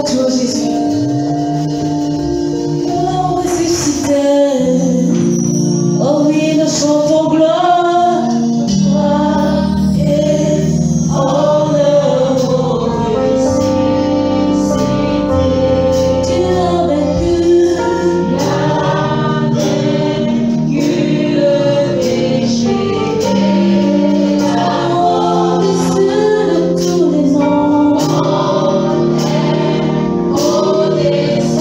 toi Jésus. Oh, ressuscité. Oh oui, nous chantons gloire. Gloire et honneur au ressuscité. Tu as vaincu le péché. Au-dessus de tous les noms. Au-dessus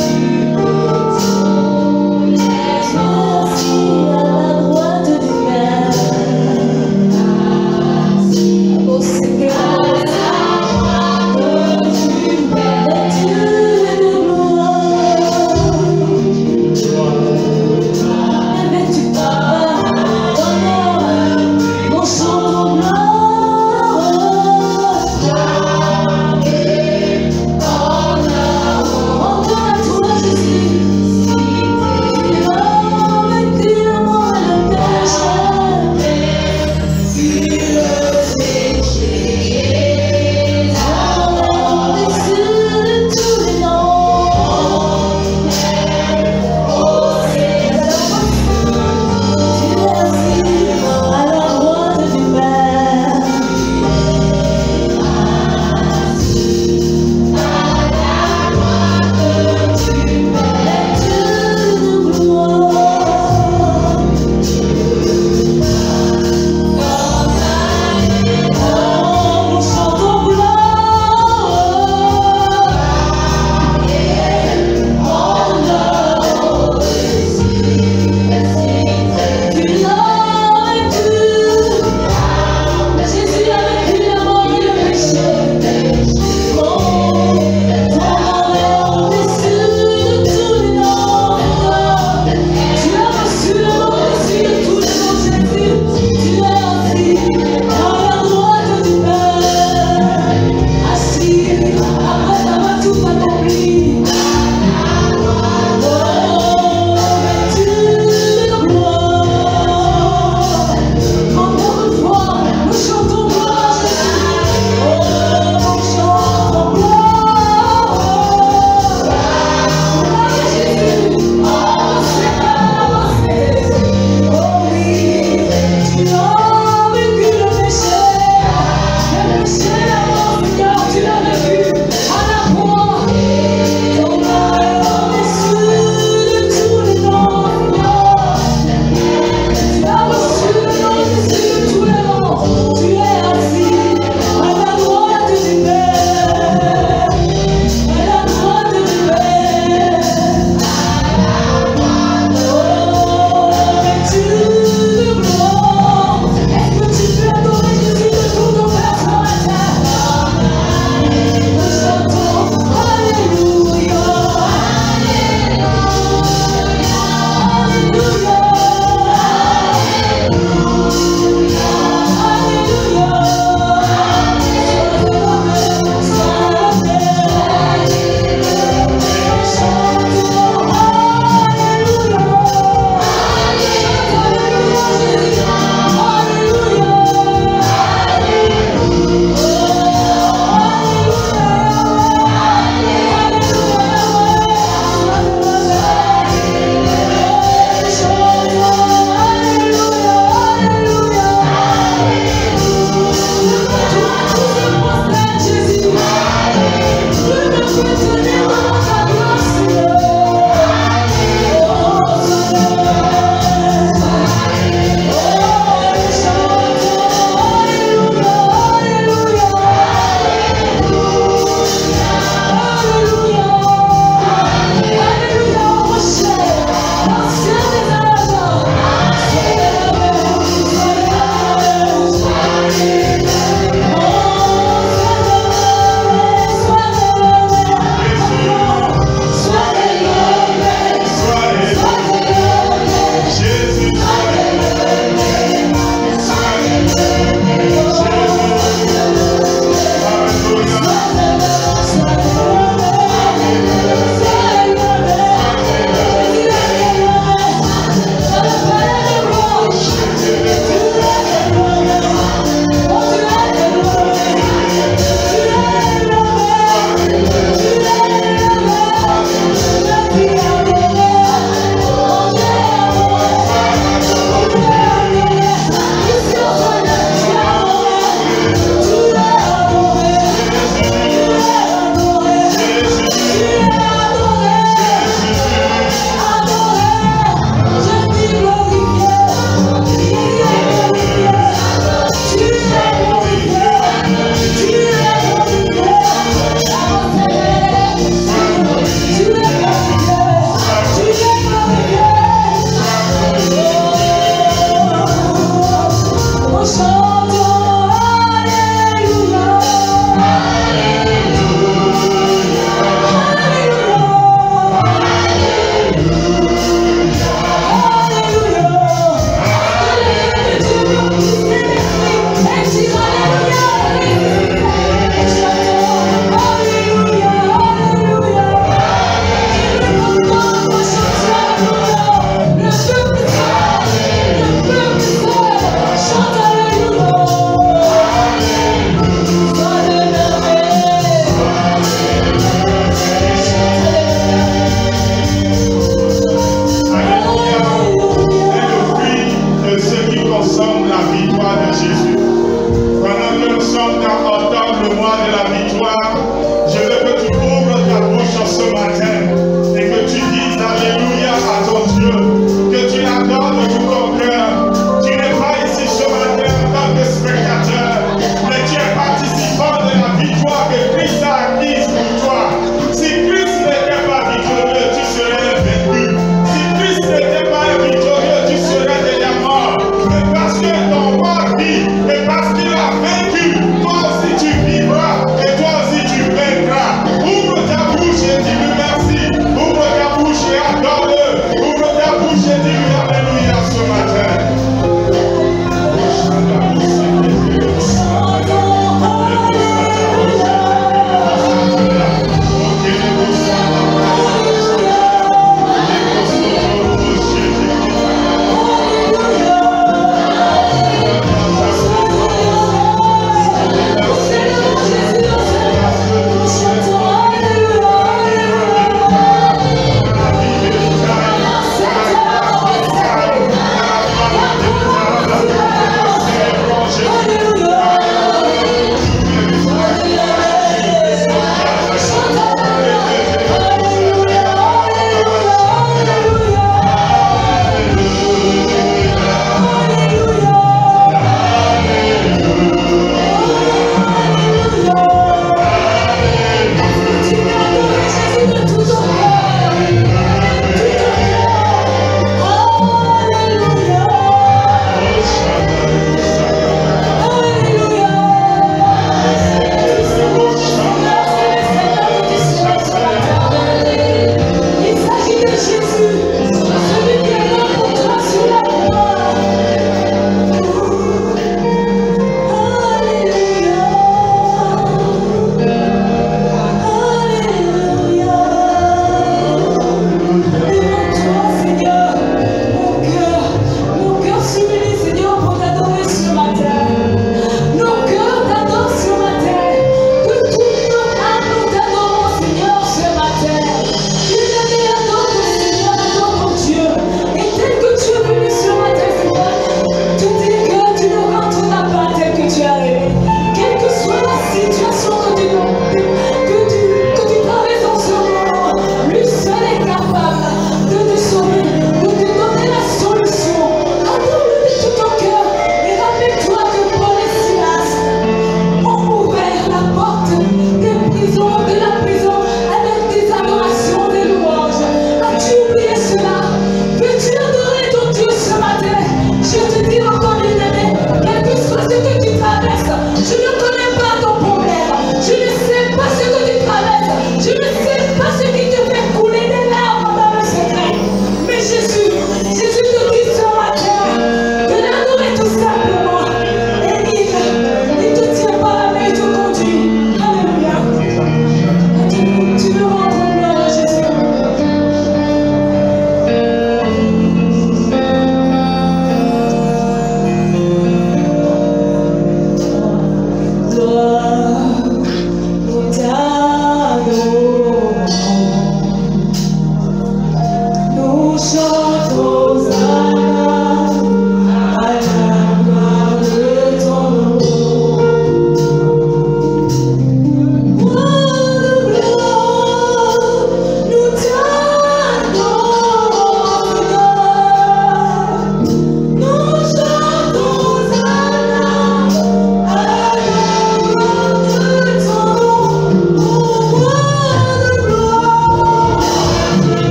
Chante Alléluia.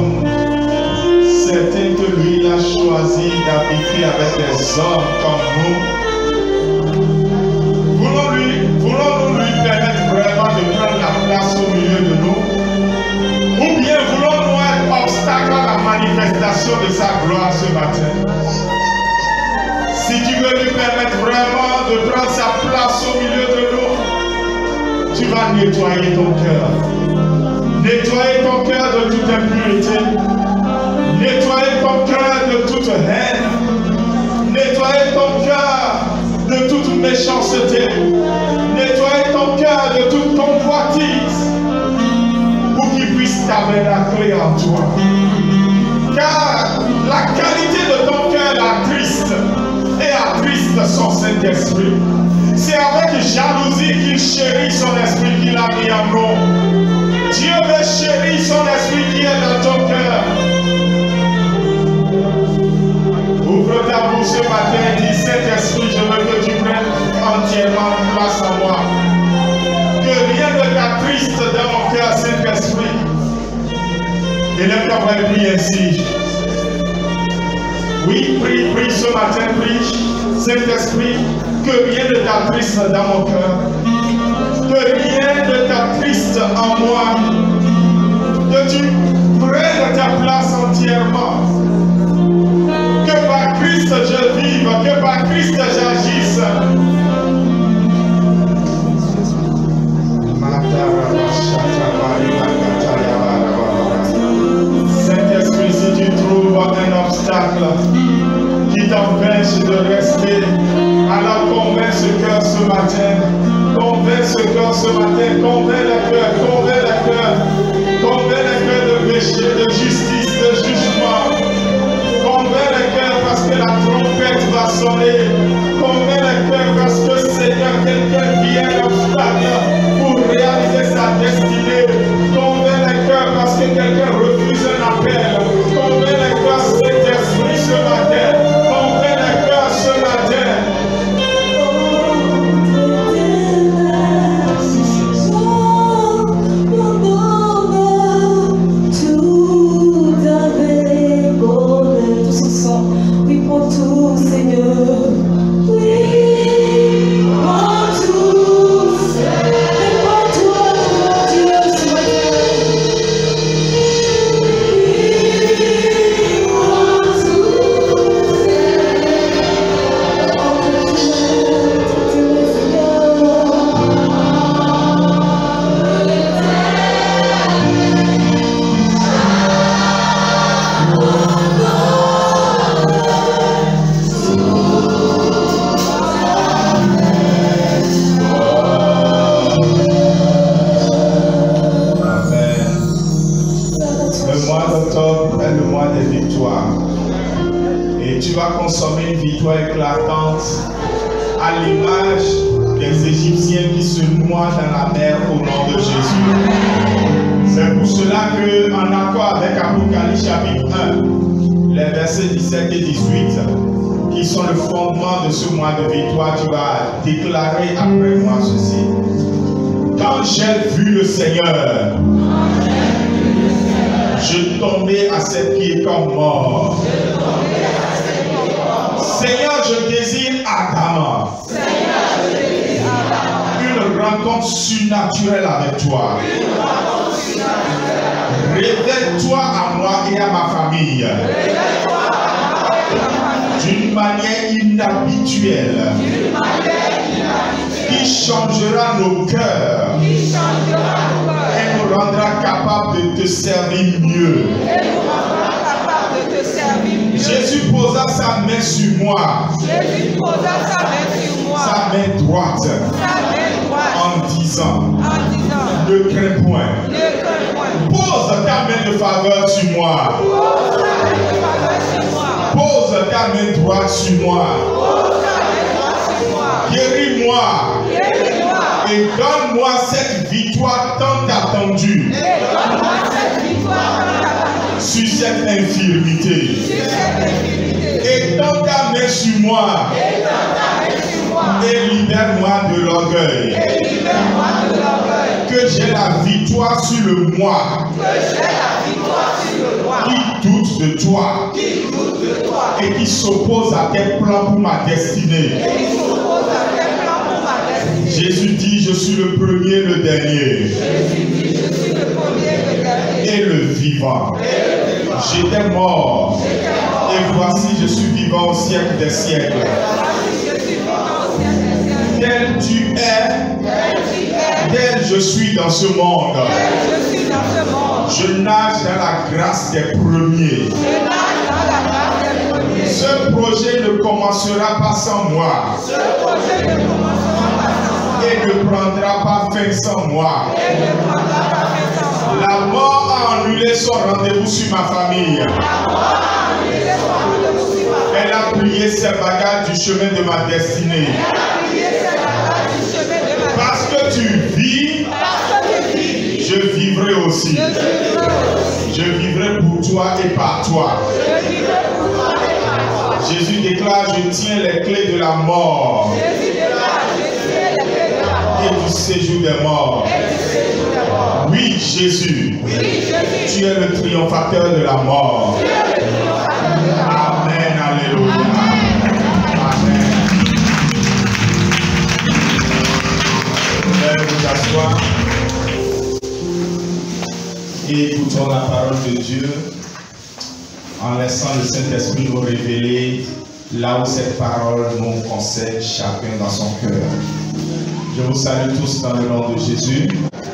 sommes certains que lui il a choisi d'habiter avec des hommes comme nous, voulons-nous lui permettre vraiment de prendre la place au milieu de nous? Ou bien voulons-nous être obstacle à la manifestation de sa gloire ce matin? Si tu veux lui permettre vraiment de prendre sa place au milieu de nous, tu vas nettoyer ton cœur. Nettoyer ton cœur de toute impureté. Nettoyer ton cœur de toute haine. Nettoyer ton cœur de toute méchanceté. Nettoyer ton cœur de toute convoitise. Pour qu'il puisse tabernacler en toi. Car la qualité de ton cœur attriste et attriste son Saint-Esprit. C'est avec jalousie qu'il chérit son esprit qu'il a mis en nous. Dieu veut chérir son esprit qui est dans ton cœur. Ouvre ta bouche ce matin et dis: Saint-Esprit, je veux que tu prennes entièrement place à moi. Que rien ne t'attriste dans mon cœur, Saint-Esprit. Et lève ta voix et prie ainsi. Oui, prie ce matin, prie. Saint-Esprit, que rien ne t'attriste dans mon cœur. Que rien ne t'attriste en moi. Que tu prennes ta place entièrement. Que par Christ je vive, que par Christ j'agisse. Saint-Esprit, si tu trouves un obstacle qui t'empêche de rester, alors convainc ce cœur ce matin. Convainc ce cœur ce matin. Convainc le cœur. Convainc le cœur. Convainc le cœur de péché, de justice, de jugement. Convainc le cœur parce que la trompette va sonner. Convainc le cœur parce que Seigneur, quelqu'un vient l'obstacle pour réaliser sa destinée. Convainc le cœur parce que quelqu'un refuse un appel. Convainc le cœur, cet esprit ce matin. Convainc le cœur ce matin. Consommer une victoire éclatante à l'image des Égyptiens qui se noient dans la mer au nom de Jésus. C'est pour cela que, en accord avec Apocalypse chapitre 1, les versets 17 et 18, qui sont le fondement de ce mois de victoire, tu vas déclarer après moi ceci. Quand j'ai vu le Seigneur, je tombais à ses pieds comme mort. Seigneur, je désire ardemment une rencontre surnaturelle avec toi. Révèle-toi à moi et à ma famille d'une manière inhabituelle qui changera nos cœurs et nous rendra capables de te servir mieux. Jésus posa sa main sur moi. Sa main droite. En disant, ne crains point. Pose ta main de faveur sur moi. Pose ta main droite sur moi. Guéris-moi. Et donne-moi cette victoire tant attendue. Sur cette infirmité. Étends ta main sur moi. Et libère-moi de l'orgueil. Que j'ai la victoire sur le moi. Qui doute de toi. Et qui s'oppose à tes plans pour ma destinée. Jésus dit, je suis le premier, le dernier. Et le vivant. J'étais mort. Et voici, je suis vivant au siècle des siècles. Tel tu es, tel je suis dans ce monde. Je nage dans la grâce des premiers. Ce projet ne commencera pas sans moi. Et ne prendra pas fin sans moi. La mort a annulé son rendez-vous sur ma famille. Elle a plié ses bagages du chemin de ma destinée. Parce que tu vis, je vivrai aussi. Je vivrai pour toi et par toi. Jésus déclare, je tiens les clés de la mort et du séjour des morts. Oui, Jésus, tu es le triomphateur de la mort. Amen, alléluia. Amen. Vous allez vous asseoir et écoutons la parole de Dieu en laissant le Saint-Esprit nous révéler là où cette parole nous concerne chacun dans son cœur. Je vous salue tous dans le nom de Jésus.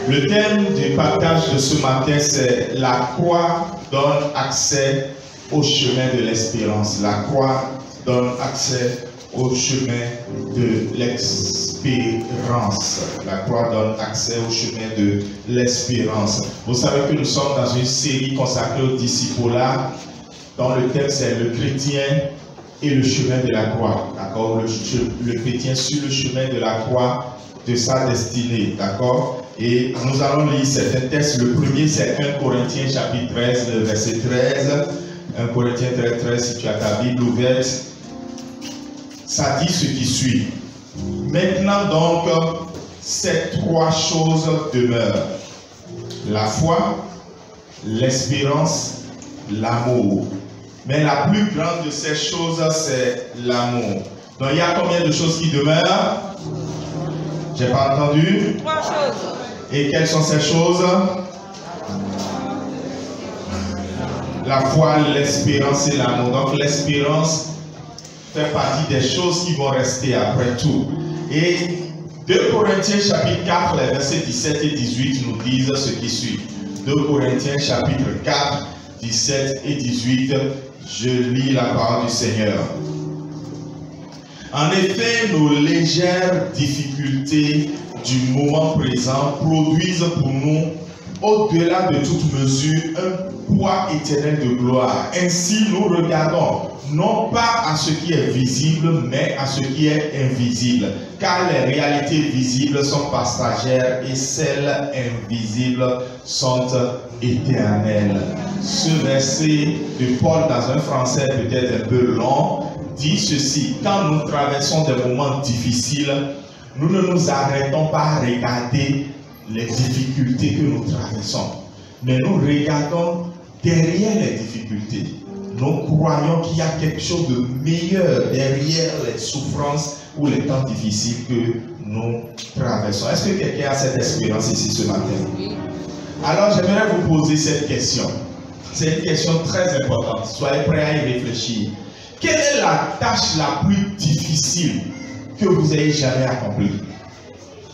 Le thème du partage de ce matin, c'est la croix donne accès au chemin de l'espérance. La croix donne accès au chemin de l'espérance. La croix donne accès au chemin de l'espérance. Vous savez que nous sommes dans une série consacrée au discipulat, dont le thème c'est le chrétien et le chemin de la croix. D'accord? Le chrétien sur le chemin de la croix de sa destinée. D'accord? Et nous allons lire certains textes. Le premier, c'est 1 Corinthiens chapitre 13, le verset 13. 1 Corinthiens 13, 13, si tu as ta Bible ouverte. Ça dit ce qui suit. Maintenant donc, ces trois choses demeurent. La foi, l'espérance, l'amour. Mais la plus grande de ces choses, c'est l'amour. Donc il y a combien de choses qui demeurent? J'ai pas entendu. Trois choses. Et quelles sont ces choses? La foi, l'espérance et l'amour. Donc l'espérance fait partie des choses qui vont rester après tout. Et 2 Corinthiens chapitre 4, les versets 17 et 18 nous disent ce qui suit. 2 Corinthiens chapitre 4, 17 et 18, je lis la parole du Seigneur. En effet, nos légères difficultés du moment présent produisent pour nous, au-delà de toute mesure, un poids éternel de gloire. Ainsi, nous regardons non pas à ce qui est visible, mais à ce qui est invisible. Car les réalités visibles sont passagères et celles invisibles sont éternelles. Ce verset de Paul, dans un français peut-être un peu long, dit ceci: quand nous traversons des moments difficiles, nous ne nous arrêtons pas à regarder les difficultés que nous traversons, mais nous regardons derrière les difficultés. Nous croyons qu'il y a quelque chose de meilleur derrière les souffrances ou les temps difficiles que nous traversons. Est-ce que quelqu'un a cette expérience ici ce matin? Oui. Alors j'aimerais vous poser cette question. C'est une question très importante. Soyez prêts à y réfléchir. Quelle est la tâche la plus difficile que vous ayez jamais accomplie?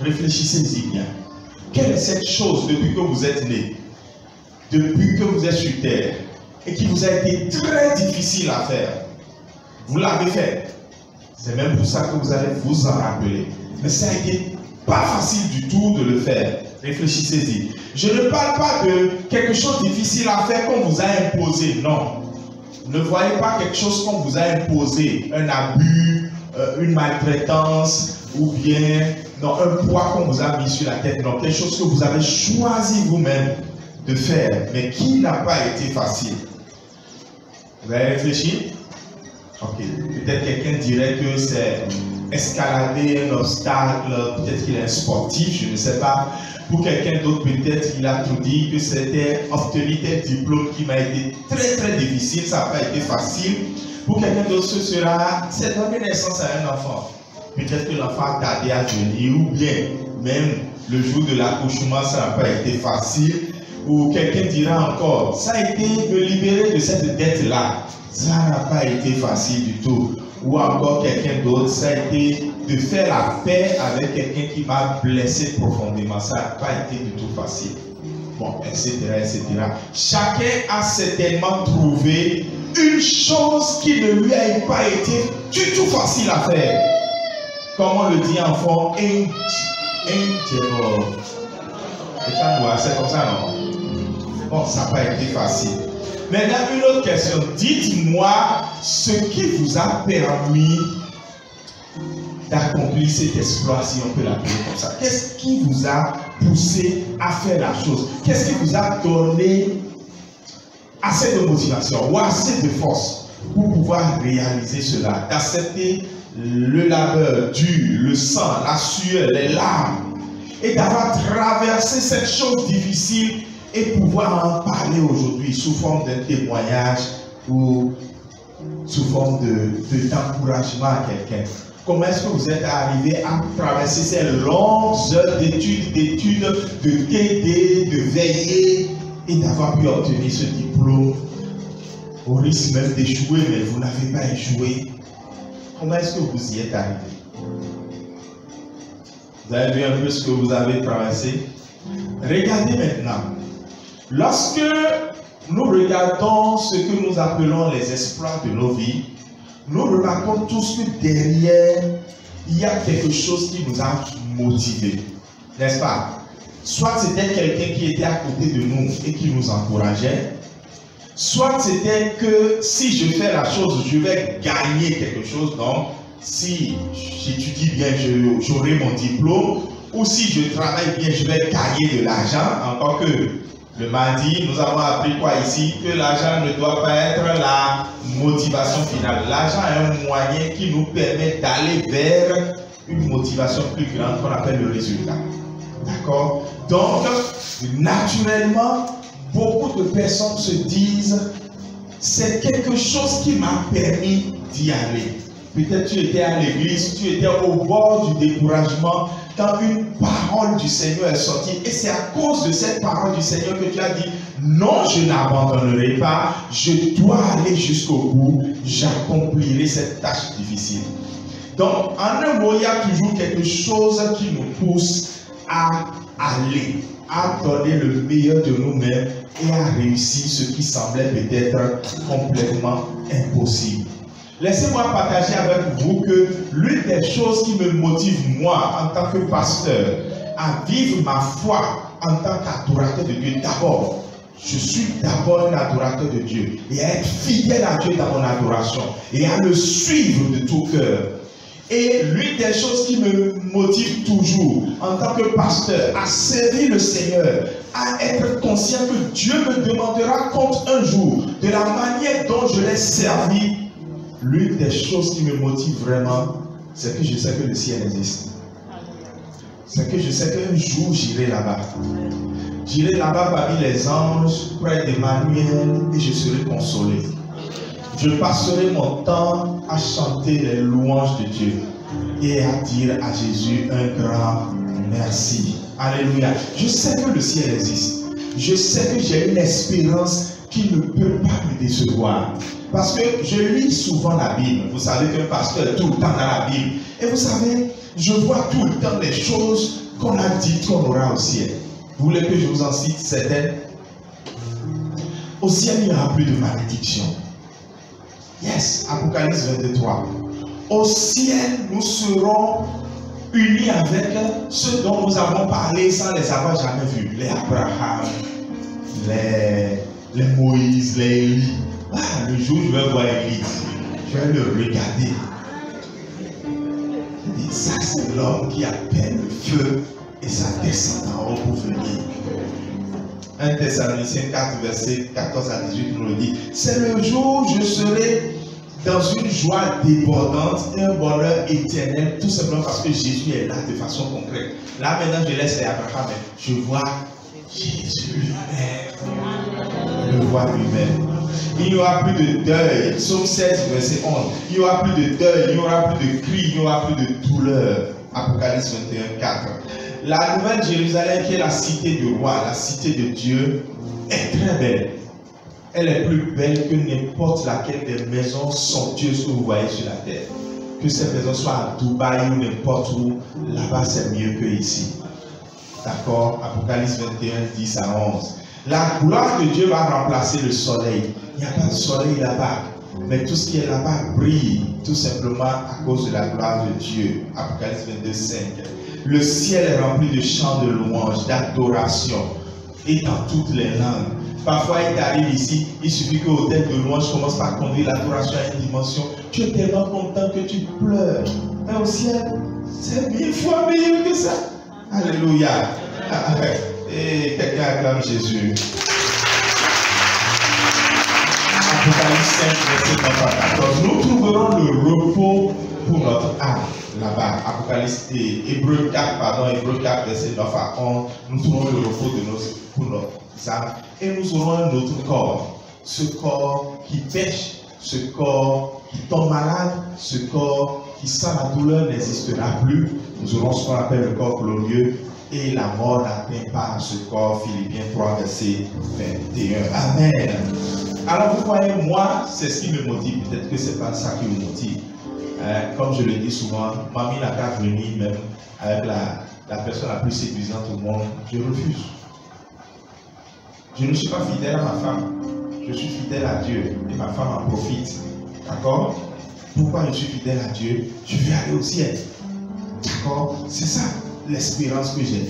Réfléchissez-y bien. Quelle est cette chose depuis que vous êtes né, depuis que vous êtes sur terre, et qui vous a été très difficile à faire? Vous l'avez fait. C'est même pour ça que vous allez vous en rappeler. Mais ça a été pas facile du tout de le faire. Réfléchissez-y. Je ne parle pas de quelque chose de difficile à faire qu'on vous a imposé. Non. Ne voyez pas quelque chose qu'on vous a imposé. Un abus, une maltraitance, ou bien non, un poids qu'on vous a mis sur la tête. Non, quelque chose que vous avez choisi vous-même de faire, mais qui n'a pas été facile. Vous avez réfléchi? Ok. Peut-être quelqu'un dirait que c'est escalader un obstacle, peut-être qu'il est un sportif, je ne sais pas. Pour quelqu'un d'autre, peut-être, il a tout dit que c'était obtenir tel diplôme qui m'a été très très difficile, ça n'a pas été facile. Pour quelqu'un d'autre, ce sera, c'est donner naissance à un enfant. Peut-être que l'enfant a tardé à venir, ou bien même le jour de l'accouchement, ça n'a pas été facile. Ou quelqu'un dira encore, ça a été me libérer de cette dette-là. Ça n'a pas été facile du tout. Ou encore quelqu'un d'autre, ça a été de faire la paix avec quelqu'un qui m'a blessé profondément. Ça n'a pas été du tout facile. Bon, etc., etc. Chacun a certainement trouvé une chose qui ne lui a pas été du tout facile à faire. Comme on le dit en fond, c'est comme ça, non? Bon, ça n'a pas été facile. Maintenant, une autre question. Dites-moi ce qui vous a permis d'accomplir cet exploit, si on peut l'appeler comme ça. Qu'est-ce qui vous a poussé à faire la chose? Qu'est-ce qui vous a donné assez de motivation ou assez de force pour pouvoir réaliser cela, d'accepter le labeur dur, le sang, la sueur, les larmes, et d'avoir traversé cette chose difficile et pouvoir en parler aujourd'hui sous forme d'un témoignage ou sous forme d'encouragement à quelqu'un. Comment est-ce que vous êtes arrivé à traverser ces longues heures d'études, de t'aider, de veiller et d'avoir pu obtenir ce diplôme au risque même d'échouer, mais vous n'avez pas échoué? Comment est-ce que vous y êtes arrivé? Vous avez vu un peu ce que vous avez traversé? Regardez maintenant. Lorsque nous regardons ce que nous appelons les exploits de nos vies, nous remarquons tous que derrière, il y a quelque chose qui nous a motivés. N'est-ce pas? Soit c'était quelqu'un qui était à côté de nous et qui nous encourageait, soit c'était que si je fais la chose, je vais gagner quelque chose. Donc, si j'étudie bien, j'aurai mon diplôme, ou si je travaille bien, je vais gagner de l'argent. Encore que le mardi, nous avons appris quoi ici? Que l'argent ne doit pas être la motivation finale. L'argent est un moyen qui nous permet d'aller vers une motivation plus grande qu'on appelle le résultat. D'accord? Donc, naturellement, beaucoup de personnes se disent, c'est quelque chose qui m'a permis d'y aller. Peut-être tu étais à l'église, tu étais au bord du découragement quand une parole du Seigneur est sortie. Et c'est à cause de cette parole du Seigneur que tu as dit, non, je n'abandonnerai pas, je dois aller jusqu'au bout, j'accomplirai cette tâche difficile. Donc, en un mot, il y a toujours quelque chose qui nous pousse à aller, à donner le meilleur de nous-mêmes et à réussir ce qui semblait peut-être complètement impossible. Laissez-moi partager avec vous que l'une des choses qui me motive, moi, en tant que pasteur, à vivre ma foi en tant qu'adorateur de Dieu, d'abord, je suis d'abord un adorateur de Dieu, et à être fidèle à Dieu dans mon adoration, et à le suivre de tout cœur. Et l'une des choses qui me motive toujours, en tant que pasteur, à servir le Seigneur, à être conscient que Dieu me demandera compte un jour de la manière dont je l'ai servi. L'une des choses qui me motive vraiment, c'est que je sais que le ciel existe. C'est que je sais qu'un jour j'irai là-bas. J'irai là-bas parmi les anges, près d'Emmanuel, et je serai consolé. Je passerai mon temps à chanter les louanges de Dieu et à dire à Jésus un grand merci. Alléluia. Je sais que le ciel existe. Je sais que j'ai une espérance qui ne peut pas me décevoir. Parce que je lis souvent la Bible. Vous savez qu'un pasteur est tout le temps dans la Bible. Et vous savez, je vois tout le temps les choses qu'on a dites qu'on aura au ciel. Vous voulez que je vous en cite certaines? Au ciel, il n'y aura plus de malédiction. Yes, Apocalypse 23. Au ciel, nous serons unis avec ceux dont nous avons parlé sans les avoir jamais vus. Les Abraham, les Moïse, les Élie. Ah, le jour où je vais voir Élie, je vais le regarder. Et ça, c'est l'homme qui appelle le feu et ça descend en haut pour venir. 1 Thessaloniciens 4, verset 14 à 18 nous le dit. C'est le jour où je serai dans une joie débordante et un bonheur éternel, tout simplement parce que Jésus est là de façon concrète. Là maintenant je laisse les Abraham, je vois Jésus lui-même. Le voit lui-même. Il n'y aura plus de deuil. Psaume 16, verset 11. Il n'y aura plus de deuil, il n'y aura plus de cris, il n'y aura plus de douleur. Apocalypse 21, 4. La nouvelle Jérusalem, qui est la cité du roi, la cité de Dieu, est très belle. Elle est plus belle que n'importe laquelle des maisons somptueuses que vous voyez sur la terre. Que ces maisons soient à Dubaï ou n'importe où, là-bas c'est mieux que ici. D'accord? Apocalypse 21, 10 à 11. La gloire de Dieu va remplacer le soleil. Il n'y a pas de soleil là-bas. Mais tout ce qui est là-bas brille tout simplement à cause de la gloire de Dieu. Apocalypse 22, 5. Le ciel est rempli de chants de louanges, d'adoration et dans toutes les langues. Parfois, il t'arrive ici, il suffit que l'hôtel de louange commence par conduire l'adoration à une dimension. Tu es tellement content que tu pleures. Mais au ciel, c'est 1000 fois meilleur que ça. Alléluia. Et quelqu'un acclame Jésus. Apocalypse 5, verset 9 à 14. Nous trouverons le repos pour notre âme là-bas. Apocalypse et Hébreux 4, verset 9 à 11. Nous trouverons le repos pour notre âme. Et nous aurons un autre corps. Ce corps qui pêche, ce corps qui tombe malade, ce corps qui sent la douleur n'existera plus. Nous aurons ce qu'on appelle le corps glorieux. Et la mort n'atteint pas ce corps. Philippiens 3, verset 21. Amen. Alors vous voyez, moi, c'est ce qui me motive. Peut-être que ce n'est pas ça qui me motive. Comme je le dis souvent, mamie n'a qu'à venir même avec la personne la plus séduisante au monde. Je refuse. Je ne suis pas fidèle à ma femme. Je suis fidèle à Dieu. Et ma femme en profite. D'accord? Pourquoi je suis fidèle à Dieu? Je vais aller au ciel. D'accord? C'est ça l'espérance que j'ai.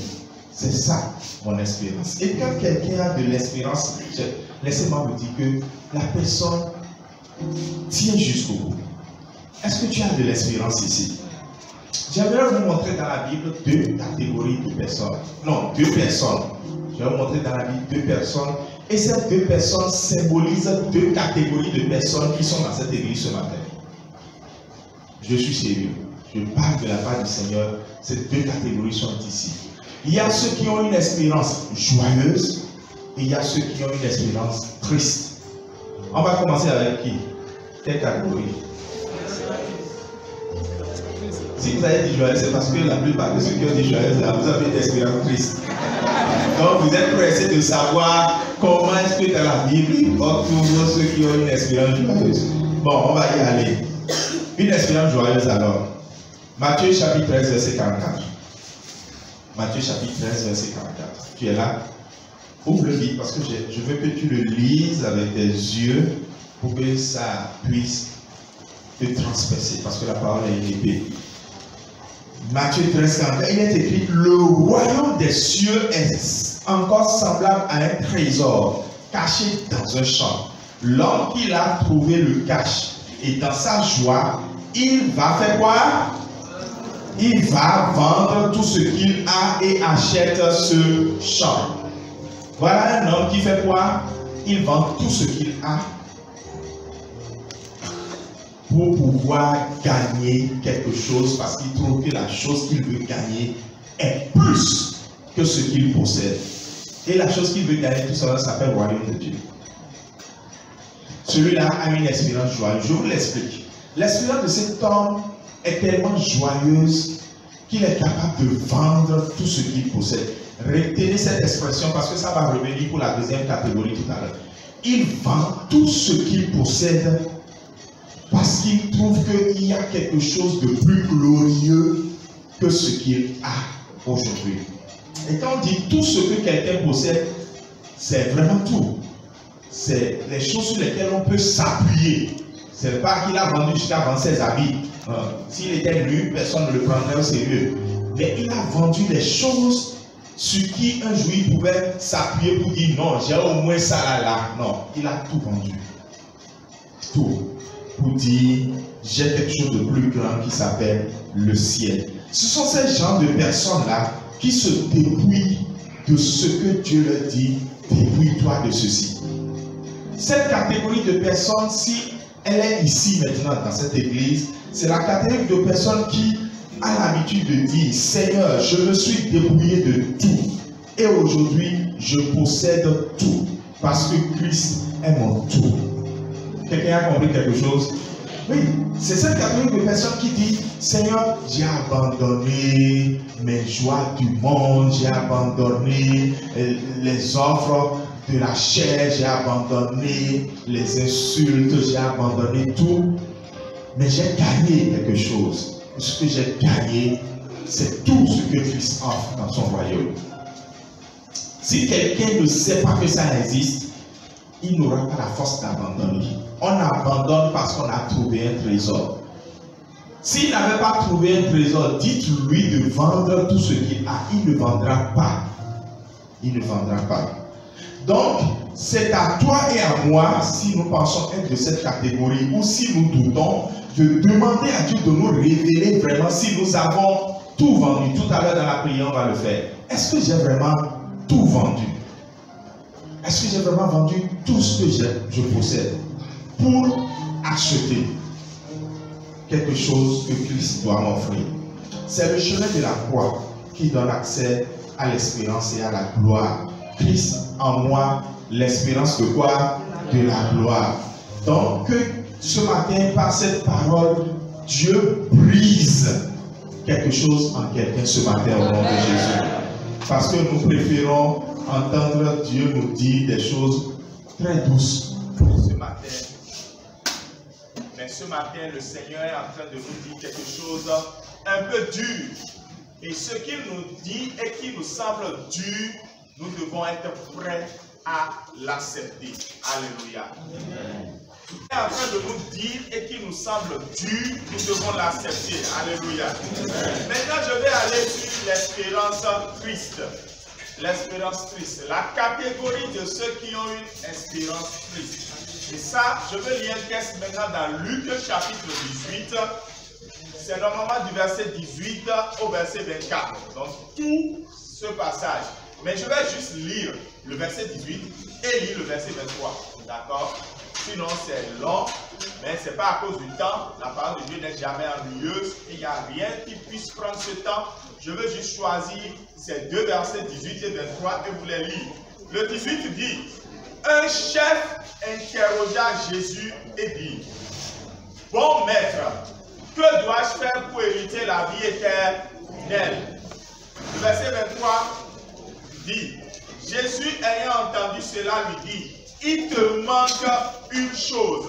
C'est ça mon espérance. Et quand quelqu'un a de l'espérance, laissez-moi vous dire que la personne tient jusqu'au bout. Est-ce que tu as de l'espérance ici? J'aimerais vous montrer dans la Bible deux catégories de personnes. Non, deux personnes. Je vais vous montrer dans la Bible deux personnes. Et ces deux personnes symbolisent deux catégories de personnes qui sont dans cette église ce matin. Je suis sérieux. Je parle de la part du Seigneur. Ces deux catégories sont ici. Il y a ceux qui ont une espérance joyeuse et il y a ceux qui ont une espérance triste. On va commencer avec qui? Quelle catégorie? Si vous avez dit joyeuse, c'est parce que la plupart de ceux qui ont dit joyeuse, là, vous avez une espérance triste. Donc vous êtes pressés de savoir comment est-ce que dans la Bible, on trouve ceux qui ont une espérance joyeuse. Bon, on va y aller. Une espérance joyeuse alors. Matthieu chapitre 13, verset 44. Matthieu chapitre 13, verset 44. Tu es là? Ouvre le vite parce que je veux que tu le lises avec tes yeux pour que ça puisse te transpercer parce que la parole est une épée. Matthieu 13, 44. Il est écrit: le royaume des cieux est encore semblable à un trésor caché dans un champ. L'homme qui l'a trouvé le cache et dans sa joie, il va faire quoi? Il va vendre tout ce qu'il a et achète ce champ. Voilà un homme qui fait quoi? Il vend tout ce qu'il a pour pouvoir gagner quelque chose parce qu'il trouve que la chose qu'il veut gagner est plus que ce qu'il possède. Et la chose qu'il veut gagner, tout ça s'appelle le royaume de Dieu. Celui-là a une espérance joyeuse. Je vous l'explique. L'espérance de cet homme est tellement joyeuse qu'il est capable de vendre tout ce qu'il possède. Retenez cette expression parce que ça va revenir pour la deuxième catégorie tout à l'heure. Il vend tout ce qu'il possède parce qu'il trouve qu'il y a quelque chose de plus glorieux que ce qu'il a aujourd'hui. Et quand on dit tout ce que quelqu'un possède, c'est vraiment tout. C'est les choses sur lesquelles on peut s'appuyer. Ce n'est pas qu'il a vendu jusqu'à vendre ses habits. S'il était nu, personne ne le prendrait au sérieux. Mais il a vendu les choses sur qui un jour il pouvait s'appuyer pour dire non, j'ai au moins ça là. Non, il a tout vendu. Tout. Pour dire j'ai quelque chose de plus grand qui s'appelle le ciel. Ce sont ces gens de personnes-là qui se dépouillent de ce que Dieu leur dit, dépouille-toi de ceci. Cette catégorie de personnes, si elle est ici maintenant dans cette église. C'est la catégorie de personnes qui a l'habitude de dire, Seigneur, je me suis débrouillé de tout. Et aujourd'hui, je possède tout. Parce que Christ est mon tout. Quelqu'un a compris quelque chose? Oui, c'est cette catégorie de personnes qui dit, Seigneur, j'ai abandonné mes joies du monde, j'ai abandonné les offres de la chair, j'ai abandonné les insultes, j'ai abandonné tout. Mais j'ai gagné quelque chose. Ce que j'ai gagné, c'est tout ce que Christ offre dans son royaume. Si quelqu'un ne sait pas que ça existe, il n'aura pas la force d'abandonner. On abandonne parce qu'on a trouvé un trésor. S'il n'avait pas trouvé un trésor, dites-lui de vendre tout ce qu'il a. Il ne vendra pas. Il ne vendra pas. Donc, c'est à toi et à moi, si nous pensons être de cette catégorie, ou si nous doutons, de demander à Dieu de nous révéler vraiment si nous avons tout vendu. Tout à l'heure dans la prière, on va le faire. Est-ce que j'ai vraiment tout vendu? Est-ce que j'ai vraiment vendu tout ce que je possède pour acheter quelque chose que Christ doit m'offrir? C'est le chemin de la croix qui donne accès à l'espérance et à la gloire. Christ en moi, l'espérance de quoi? De la gloire. Donc, que ce matin, par cette parole, Dieu brise quelque chose en quelqu'un ce matin au nom de Jésus. Parce que nous préférons entendre Dieu nous dire des choses très douces mais ce matin, le Seigneur est en train de nous dire quelque chose un peu dur. Et ce qu'il nous dit et qui nous semble dur, nous devons être prêts à l'accepter. Alléluia. Il est en train de nous dire et qui nous semble dur, nous devons l'accepter. Alléluia. Maintenant, je vais aller sur l'espérance triste. L'espérance triste. La catégorie de ceux qui ont une espérance triste. Et ça, je veux lire un texte maintenant dans Luc chapitre 18. C'est normalement du verset 18 au verset 24. Donc, tout ce passage. Mais je vais juste lire le verset 18 et lire le verset 23. D'accord? Sinon, c'est long, mais ce n'est pas à cause du temps. La parole de Dieu n'est jamais ennuyeuse. Il n'y a rien qui puisse prendre ce temps. Je veux juste choisir ces deux versets 18 et 23 et vous les lire. Le 18 dit, un chef interrogea Jésus et dit, bon maître, que dois-je faire pour hériter la vie éternelle? Le verset 23 dit, Jésus ayant entendu cela lui dit, il te manque une chose.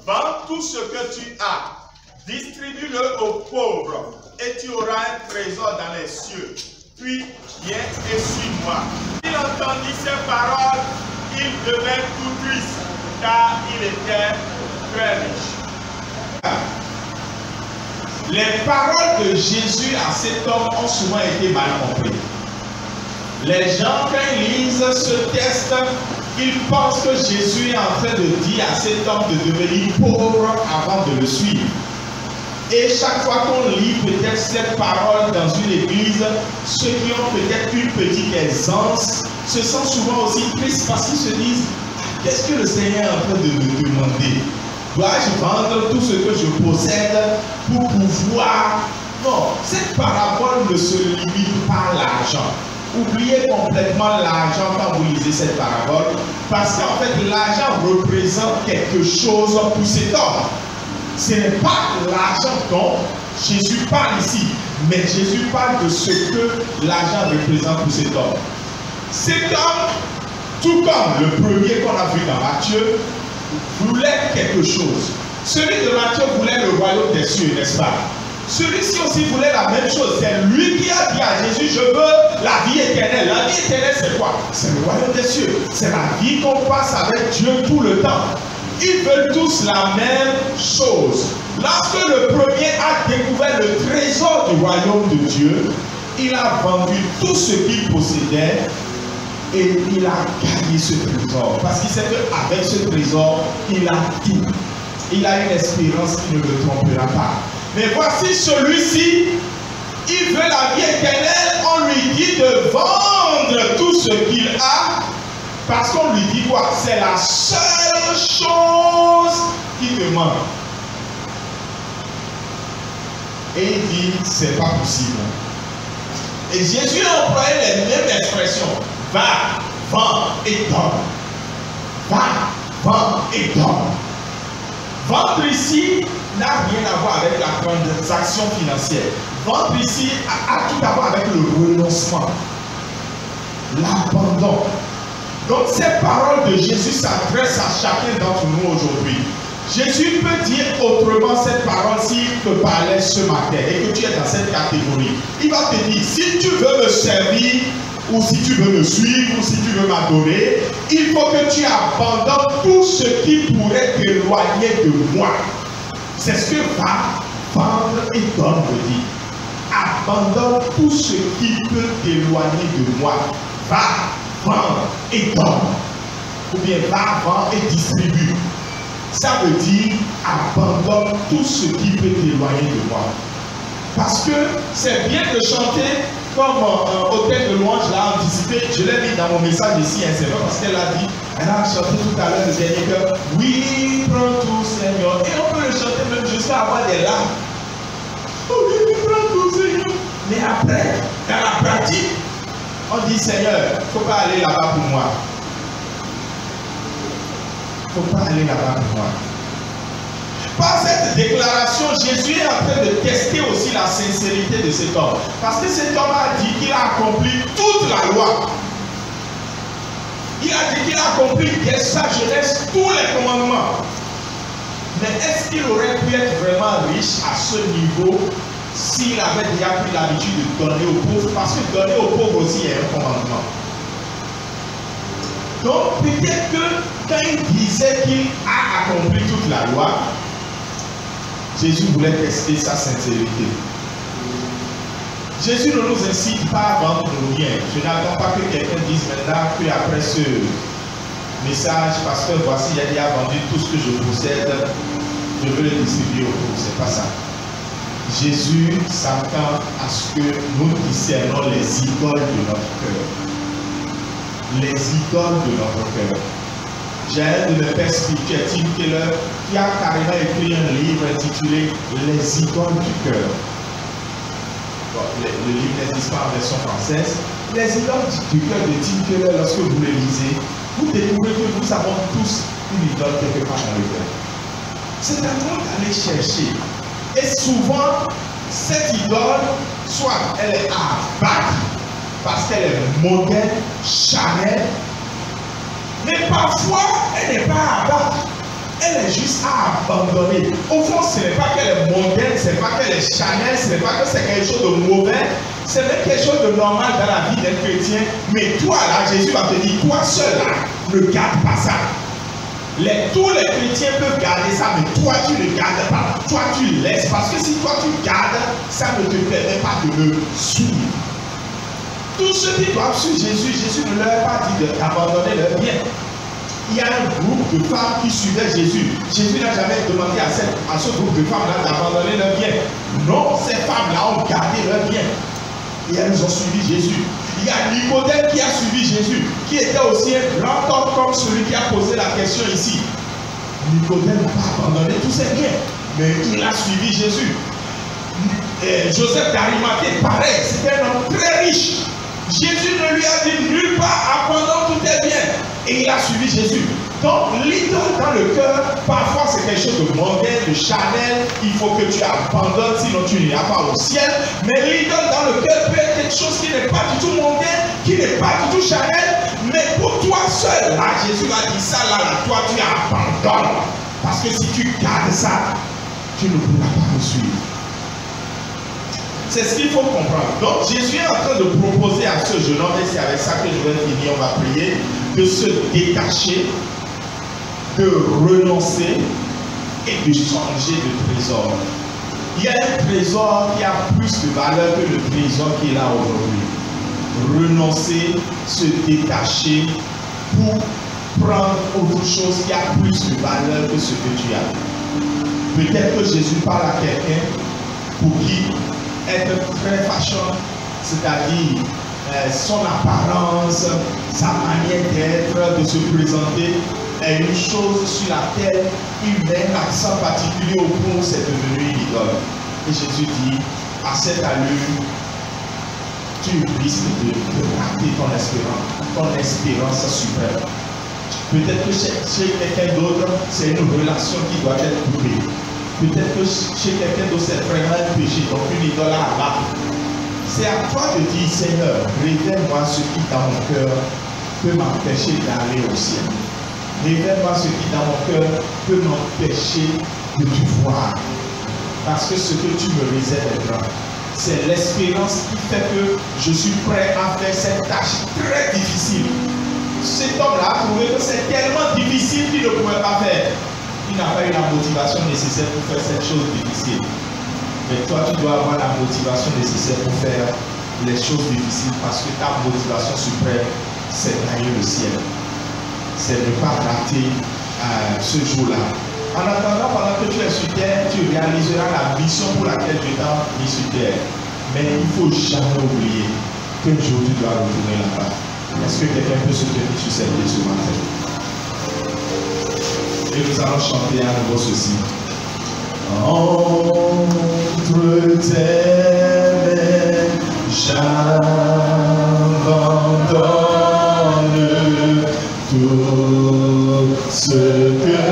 Vends tout ce que tu as, distribue-le aux pauvres, et tu auras un trésor dans les cieux. Puis viens et suis-moi. Il entendit ces paroles, il devint tout triste, car il était très riche. Les paroles de Jésus à cet homme ont souvent été mal comprises. Les gens, quand ils lisent ce texte, ils pensent que Jésus est en train de dire à cet homme de devenir pauvre avant de le suivre. Et chaque fois qu'on lit peut-être cette parole dans une église, ceux qui ont peut-être une petite aisance se sentent souvent aussi tristes parce qu'ils se disent, qu'est-ce que le Seigneur est en train de me demander? Dois-je vendre tout ce que je possède pour pouvoir... Non, cette parabole ne se limite pas à l'argent. Oubliez complètement l'argent quand vous lisez cette parabole, parce qu'en fait l'argent représente quelque chose pour cet homme. Ce n'est pas l'argent dont Jésus parle ici, mais Jésus parle de ce que l'argent représente pour cet homme. Cet homme, tout comme le premier qu'on a vu dans Matthieu, voulait quelque chose. Celui de Matthieu voulait le royaume des cieux, n'est-ce pas? Celui-ci aussi voulait la même chose. C'est lui qui a dit à Jésus, je veux la vie éternelle. La vie éternelle, c'est quoi? C'est le royaume des cieux. C'est la vie qu'on passe avec Dieu tout le temps. Ils veulent tous la même chose. Lorsque le premier a découvert le trésor du royaume de Dieu, il a vendu tout ce qu'il possédait et il a gagné ce trésor. Parce qu'il sait qu'avec ce trésor, il a tout. Il a une espérance qui ne le trompera pas. Mais voici celui-ci, il veut la vie éternelle, on lui dit de vendre tout ce qu'il a, parce qu'on lui dit quoi? C'est la seule chose qui te manque. Et il dit, c'est pas possible. Et Jésus a employé les mêmes expressions. Va, vends et donne. Va, vends et donne. Vendre ici n'a rien à voir avec la transaction financière. Vendre ici a tout à voir avec le renoncement, l'abandon. Donc ces paroles de Jésus s'adressent à chacun d'entre nous aujourd'hui. Jésus peut dire autrement cette parole s'il te parlait ce matin et que tu es dans cette catégorie. Il va te dire, si tu veux me servir, ou si tu veux me suivre, ou si tu veux m'adorer, il faut que tu abandonnes tout ce qui pourrait t'éloigner de moi. C'est ce que va, vendre et donne me dit. Abandonne tout ce qui peut t'éloigner de moi. Va, vendre et donne. Ou bien va, vendre et distribue. Ça veut dire abandonne tout ce qui peut t'éloigner de moi. Parce que c'est bien de chanter comme Hôtel de Louange l'a anticipé. Je l'ai mis dans mon message ici, hein, c'est vrai parce qu'elle a dit, elle a chanté tout à l'heure le dernier cœur. Oui, prends tout Seigneur. Et on peut le chanter même jusqu'à avoir des larmes. Oui, prends tout Seigneur. Mais après, dans la pratique, on dit Seigneur, il ne faut pas aller là-bas pour moi. Il ne faut pas aller là-bas pour moi. Par cette déclaration, Jésus est en train de tester aussi la sincérité de cet homme. Parce que cet homme a dit qu'il a accompli toute la loi. Il a dit qu'il a accompli dès sa jeunesse tous les commandements. Mais est-ce qu'il aurait pu être vraiment riche à ce niveau s'il avait déjà pris l'habitude de donner aux pauvres? Parce que donner aux pauvres aussi est un commandement. Donc peut-être que quand il disait qu'il a accompli toute la loi, Jésus voulait tester sa sincérité. Jésus ne nous incite pas à vendre nos biens. Je n'attends pas que quelqu'un dise maintenant qu'après ce message, pasteur, voici, il a déjà vendu tout ce que je possède, je veux le distribuer aux pauvres. C'est pas ça. Jésus s'attend à ce que nous discernons les idoles de notre cœur. Les idoles de notre cœur. J'ai un de mes pères spirituels, Tim Keller, qui a carrément écrit un livre intitulé Les idoles du cœur. Bon, le livre n'existe pas en version française. Les idoles du cœur de Tim Keller, lorsque vous le lisez, vous découvrez que nous avons tous une idole quelque part dans le cœur. C'est à nous d'aller chercher. Et souvent, cette idole, soit elle est à abattre, parce qu'elle est moderne, charnelle, mais parfois, elle n'est pas à abattre. Elle est juste à abandonner. Au fond, ce n'est pas qu'elle est moderne, ce n'est pas qu'elle est charnelle, ce n'est pas que c'est quelque chose de mauvais, c'est même quelque chose de normal dans la vie d'un chrétien. Mais toi là, Jésus va te dire, toi seul là, ne garde pas ça. Tous les chrétiens peuvent garder ça, mais toi tu ne gardes pas. Toi tu laisses. Parce que si toi tu gardes, ça ne te permet pas de le suivre. Tous ceux qui doivent suivre Jésus, Jésus ne leur a pas dit d'abandonner leur bien. Il y a un groupe de femmes qui suivaient Jésus. Jésus n'a jamais demandé à ce groupe de femmes-là d'abandonner leur bien. Non, ces femmes-là ont gardé leur bien. Et elles ont suivi Jésus. Il y a Nicodème qui a suivi Jésus, qui était aussi un grand homme comme celui qui a posé la question ici. Nicodème n'a pas abandonné tous ses biens, mais il a suivi Jésus. Et Joseph d'Arimathée, pareil, c'était un homme très riche. Jésus ne lui a dit nulle part, abandonne tous tes biens. Et il a suivi Jésus. Donc l'idole dans le cœur, parfois c'est quelque chose de moderne, de charnel. Il faut que tu abandonnes, sinon tu n'iras pas au ciel. Mais l'idole dans le cœur peut être quelque chose qui n'est pas du tout mondain, qui n'est pas du tout charnel. Mais pour toi seul, là, Jésus a dit ça, là, toi tu abandonnes. Parce que si tu gardes ça, tu ne pourras pas me suivre. C'est ce qu'il faut comprendre. Donc Jésus est en train de proposer à ce jeune homme, et c'est avec ça que je vais finir, on va prier, de se détacher, de renoncer et de changer de trésor. Il y a un trésor qui a plus de valeur que le trésor qui est là aujourd'hui. Renoncer, se détacher pour prendre autre chose qui a plus de valeur que ce que tu as. Peut-être que Jésus parle à quelqu'un pour qui être très fâchant, c'est-à-dire son apparence, sa manière d'être, de se présenter est une chose sur laquelle il met un accent particulier au point où c'est devenu une idole. Et Jésus dit, à cette allure, tu risques de rater ton espérance suprême. Peut-être que chez quelqu'un d'autre, c'est une relation qui doit être coupée. Peut-être que chez quelqu'un d'autre, c'est vraiment un péché, donc une idole à abattre. C'est à toi de dire, Seigneur, révèle-moi ce qui dans mon cœur peut m'empêcher d'aller au ciel. Révèle-moi ce qui dans mon cœur peut m'empêcher de te voir. Parce que ce que tu me réserves est grand. C'est l'espérance qui fait que je suis prêt à faire cette tâche très difficile. Cet homme-là a trouvé que c'est tellement difficile qu'il ne pouvait pas faire. Il n'a pas eu la motivation nécessaire pour faire cette chose difficile. Mais toi, tu dois avoir la motivation nécessaire pour faire les choses difficiles parce que ta motivation suprême, c'est gagner le ciel. C'est ne pas rater ce jour-là. En attendant, pendant que tu es sur terre, tu réaliseras la mission pour laquelle tu t'as mis sur terre. Mais il ne faut jamais oublier qu'un jour tu dois retourner là-bas. Est-ce que quelqu'un peut se tenir sur cette vie ce matin? Et nous allons chanter à nouveau ceci. Entre tes mains, j'abandonne tout ce que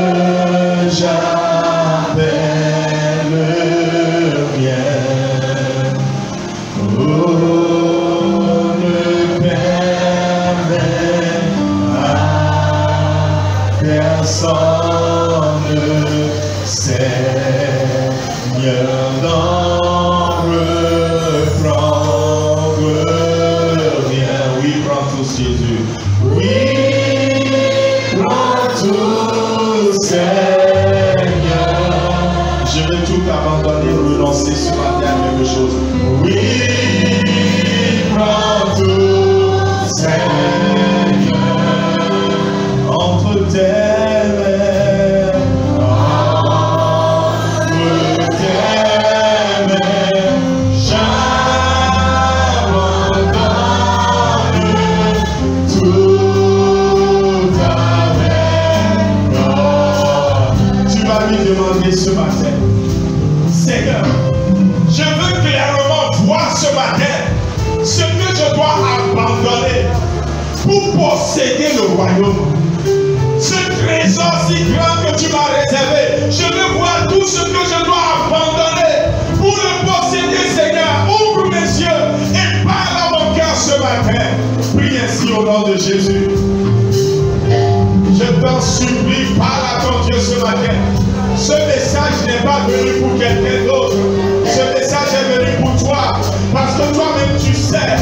j'appelle mien. Oh, ne permets à personne, Seigneur, d'en reprendre rien. Oui, prends tous Jésus. Oui, prends tous Seigneur. Je vais tout abandonner, renoncer ce matin à quelque chose. Oui, prends tout Seigneur. Entre tes ce matin, Seigneur, je veux clairement voir ce matin ce que je dois abandonner pour posséder le royaume. Ce trésor si grand que tu m'as réservé, je veux voir tout ce que je dois abandonner pour le posséder, Seigneur. Ouvre mes yeux et parle à mon cœur ce matin. Prie ainsi au nom de Jésus. Je t'en supplie, parle à ton Dieu ce matin. Ce message n'est pas venu pour quelqu'un d'autre. Ce message est venu pour toi. Parce que toi-même tu sais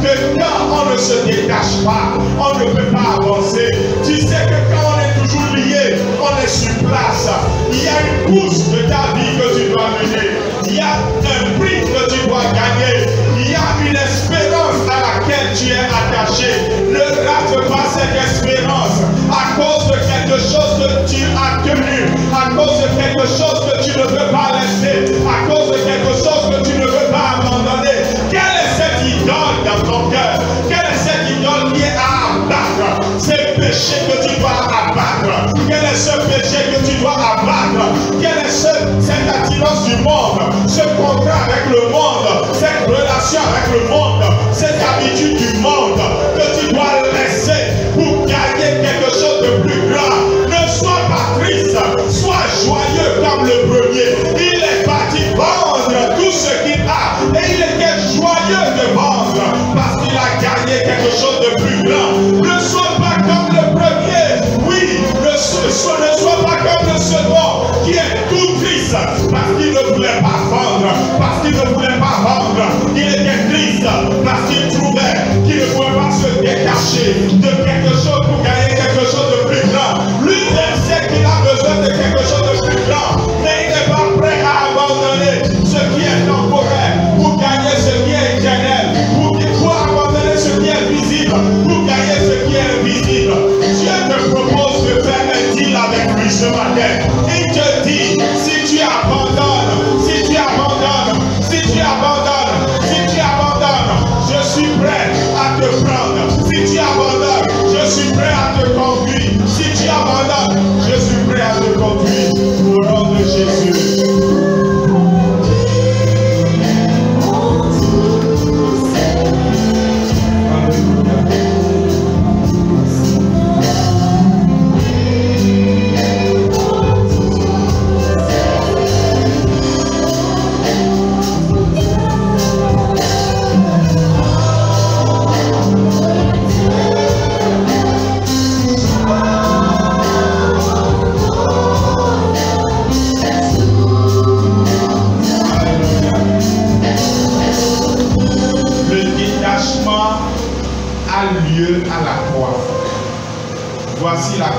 que quand on ne se détache pas, on ne peut pas avancer. Tu sais que quand on est toujours lié, on est sur place. Il y a une course de ta vie que tu dois mener. Il y a un prix que tu dois gagner. Il y a une espérance à laquelle tu es attaché. Ne rate pas cette espérance à cause de quelque chose que tu as tenu, à cause de quelque chose que tu ne veux pas laisser, à cause de quelque chose que tu ne veux pas abandonner. Quelle est cette idole dans ton cœur? Quelle est cette idole qui est à abattre? C'est le péché que tu dois abattre. Quel est ce péché que tu dois abattre? Quelle est cette attirance du monde? Ce contrat avec le monde, cette relation avec le monde, cette habitude du monde que tu dois laisser pour gagner quelque chose de plus grand. Ne sois pas triste, sois joyeux comme le premier. Il est parti vendre tout ce qu'il a et il était joyeux de vendre parce qu'il a gagné quelque chose de plus grand. Ne sois pas comme le premier. Oui, ne sois pas comme le second qui est tout triste parce qu'il ne voulait pas vendre, parce qu'il ne voulait pas vendre. Il était triste parce qu'il trouvait qu'il ne pouvait pas se détacher de quelque chose pour gagner quelque chose de plus grand. Lui-même sait qu'il a besoin de quelque chose de plus grand, mais il n'est pas prêt à abandonner ce qui est temporaire pour gagner ce qui est éternel, pour abandonner ce qui est visible, pour gagner ce qui est invisible. Dieu te propose de faire un deal avec lui ce matin. Il te dit, si tu abandonnes, si tu abandonnes, si tu abandonnes, si tu abandonnes, je suis prêt à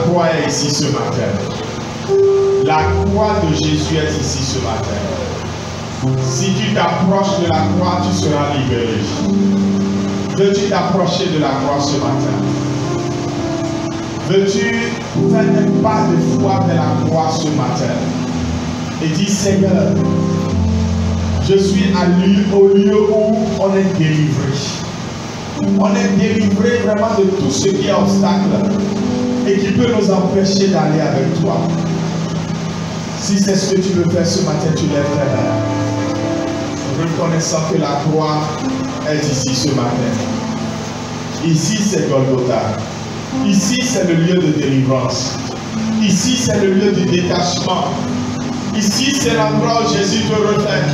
croix est ici ce matin. La croix de Jésus est ici ce matin. Si tu t'approches de la croix, tu seras libéré. Veux-tu t'approcher de la croix ce matin? Veux-tu faire un pas de foi vers la croix ce matin? Et dis, Seigneur, je suis au lieu où on est délivré. On est délivré vraiment de tout ce qui est obstacle et qui peut nous empêcher d'aller avec toi. Si c'est ce que tu veux faire ce matin, tu lèves ta main. Reconnaissant que la croix est ici ce matin. Ici c'est Golgotha. Ici c'est le lieu de délivrance. Ici c'est le lieu du détachement. Ici c'est l'endroit où Jésus te refait.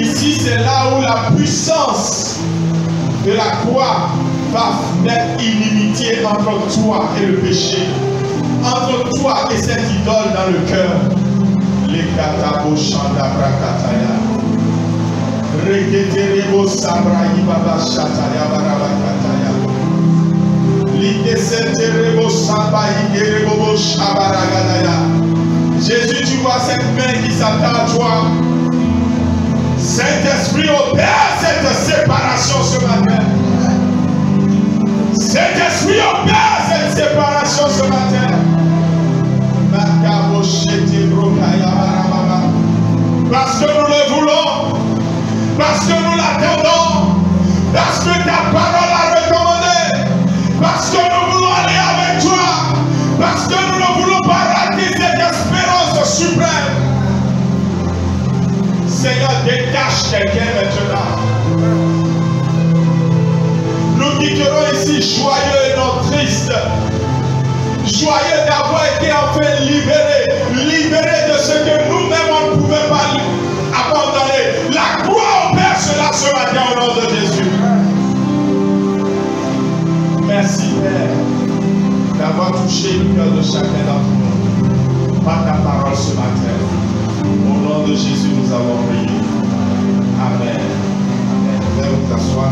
Ici c'est là où la puissance de la croix va mettre inimitié entre toi et le péché. Entre toi et cette idole dans le cœur. Les katabo chanda brakataya. Regeterebo sabrayi baba shataya barabakataya. Lideseterebo sabayi gerebo shabaragadaya. Jésus, tu vois cette main qui s'attend à toi. Saint-Esprit, opère cette séparation ce matin. Saint-Esprit, opère cette séparation ce matin. Parce que nous le voulons, parce que nous l'attendons, parce que ta parole a recommandé, parce que nous voulons aller avec toi, parce que nous ne voulons pas rater cette espérance suprême. Seigneur, détache quelqu'un maintenant. Nous quitterons ici joyeux et non tristes. Joyeux d'avoir été enfin libérés de ce que nous-mêmes on ne pouvait pas abandonner. La croix opère cela ce matin au nom de Jésus. Merci Père d'avoir touché le cœur de chacun d'entre nous par ta parole ce matin. Au nom de Jésus nous avons prié. Amen. Amen. Vous pouvez vous asseoir.